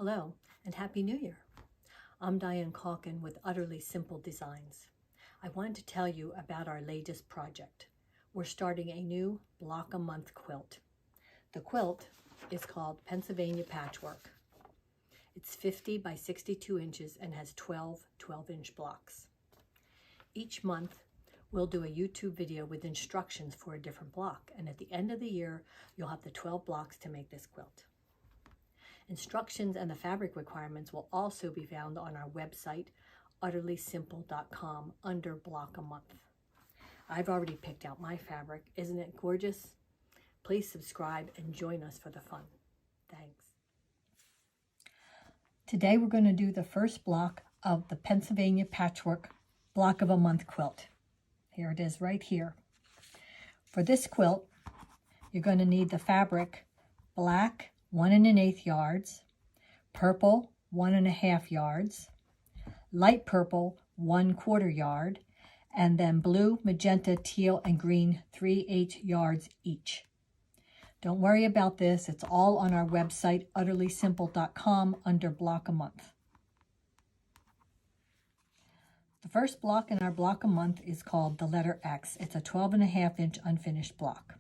Hello and Happy New Year. I'm Diane Calkin with Utterly Simple Designs. I wanted to tell you about our latest project. We're starting a new block-a-month quilt. The quilt is called Pennsylvania Patchwork. It's 50 by 62 inches and has 12 12-inch blocks. Each month, we'll do a YouTube video with instructions for a different block, and at the end of the year, you'll have the 12 blocks to make this quilt. Instructions and the fabric requirements will also be found on our website, utterlysimple.com, under Block a Month. I've already picked out my fabric. Isn't it gorgeous? Please subscribe and join us for the fun. Thanks. Today we're going to do the first block of the Pennsylvania Patchwork Block of a Month quilt. Here it is right here. For this quilt, you're going to need the fabric black 1 1/8 yards, purple 1 1/2 yards, light purple 1/4 yard, and then blue, magenta, teal, and green 3/8 yards each. Don't worry about this. It's all on our website, utterlysimple.com, under Block a Month. The first block in our Block a Month is called the letter X. It's a 12 1/2 inch unfinished block.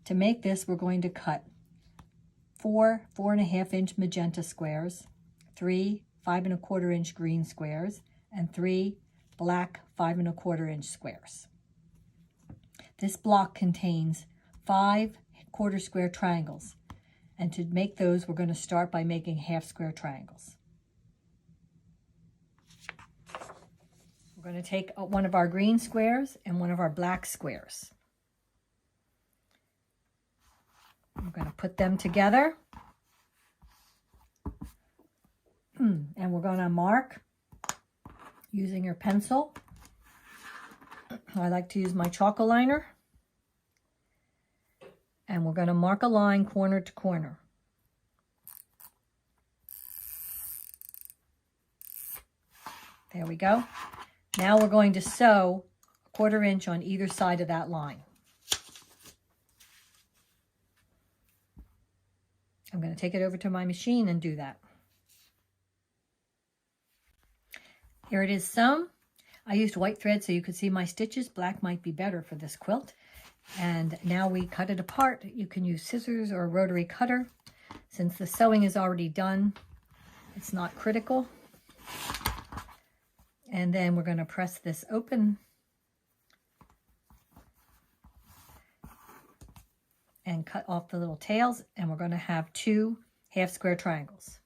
To make this, we're going to cut 4 4 1/2 inch magenta squares, 3 5 1/4 inch green squares, and 3 black 5 1/4 inch squares. This block contains 5 quarter square triangles, and to make those, we're going to start by making half square triangles. We're going to take one of our green squares and one of our black squares. We're going to put them together, and we're going to mark using your pencil. I like to use my chalk liner, and we're going to mark a line corner to corner. There we go. Now we're going to sew 1/4 inch on either side of that line. I'm going to take it over to my machine and do that. Here it is sewn. I used white thread so you could see my stitches. Black might be better for this quilt. And now we cut it apart. You can use scissors or a rotary cutter. Since the sewing is already done, it's not critical. And then we're going to press this open and cut off the little tails, and we're going to have 2 half square triangles.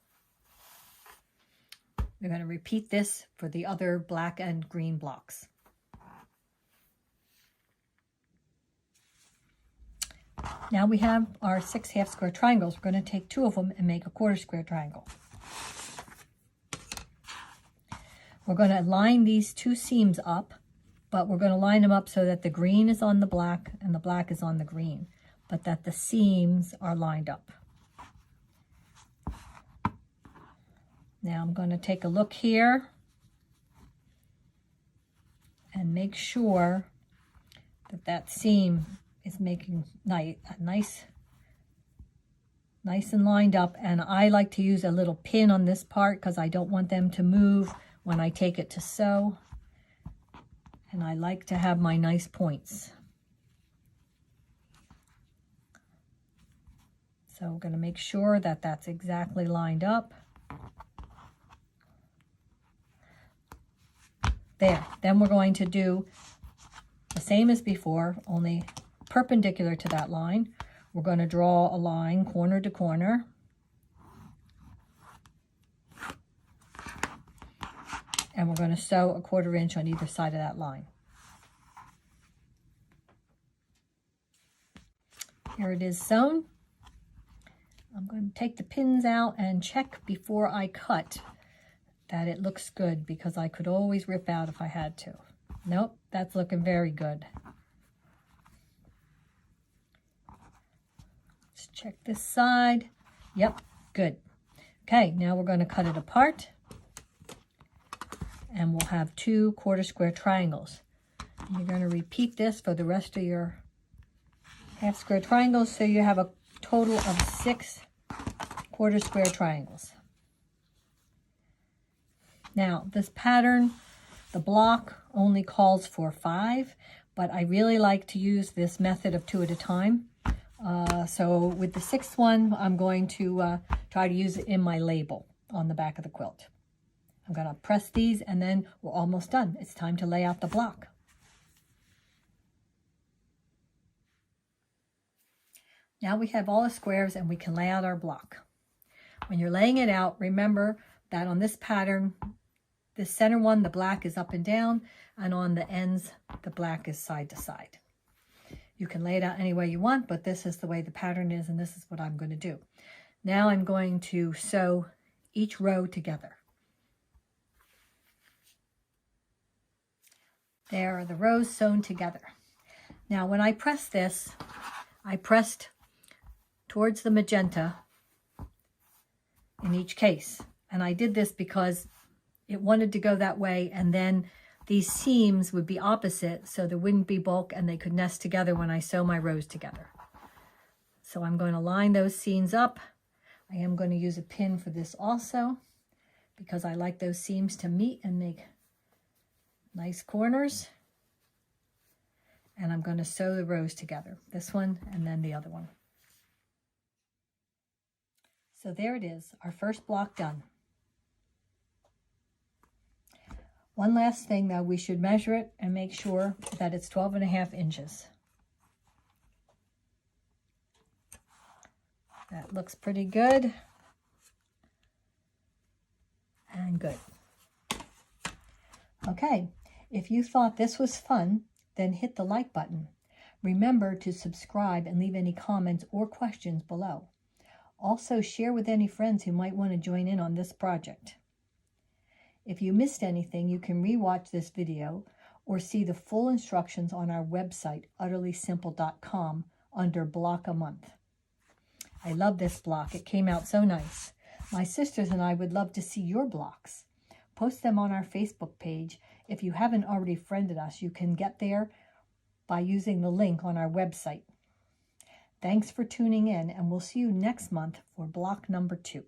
We're going to repeat this for the other black and green blocks. Now we have our 6 half square triangles. We're going to take 2 of them and make a 1/4 square triangle. We're going to line these 2 seams up, but we're going to line them up so that the green is on the black and the black is on the green, but that the seams are lined up. Now I'm going to take a look here and make sure that that seam is making nice and lined up. And I like to use a little pin on this part because I don't want them to move when I take it to sew. And I like to have my nice points. So we're going to make sure that that's exactly lined up. There. Then we're going to do the same as before, only perpendicular to that line. We're going to draw a line corner to corner. And we're going to sew a 1/4 inch on either side of that line. Here it is sewn. I'm going to take the pins out and check before I cut that it looks good, because I could always rip out if I had to. Nope, that's looking very good. Let's check this side. Yep, good. Okay, now we're going to cut it apart. And we'll have 2 1/4 square triangles. You're going to repeat this for the rest of your half square triangles, so you have a total of 6 1/4 square triangles. Now, this pattern, the block only calls for 5, but I really like to use this method of 2 at a time. So with the 6th one, I'm going to try to use it in my label on the back of the quilt. I'm going to press these and then we're almost done. It's time to lay out the block. Now we have all the squares and we can lay out our block. When you're laying it out, remember that on this pattern, this center one, the black is up and down, and on the ends, the black is side to side. You can lay it out any way you want, but this is the way the pattern is, and this is what I'm going to do. Now I'm going to sew each row together. There are the rows sewn together. Now when I press this, I pressed towards the magenta in each case. And I did this because it wanted to go that way, and then these seams would be opposite, so there wouldn't be bulk and they could nest together when I sew my rows together. So I'm going to line those seams up. I am going to use a pin for this also, because I like those seams to meet and make nice corners. And I'm going to sew the rows together, this one and then the other one. So there it is, our first block done. One last thing though, we should measure it and make sure that it's 12.5 inches. That looks pretty good. And good. Okay, if you thought this was fun, then hit the like button. Remember to subscribe and leave any comments or questions below. Also, share with any friends who might want to join in on this project. If you missed anything, you can rewatch this video or see the full instructions on our website, utterlysimple.com, under Block a Month. I love this block. It came out so nice. My sisters and I would love to see your blocks. Post them on our Facebook page. If you haven't already friended us, you can get there by using the link on our website. Thanks for tuning in, and we'll see you next month for block number 2.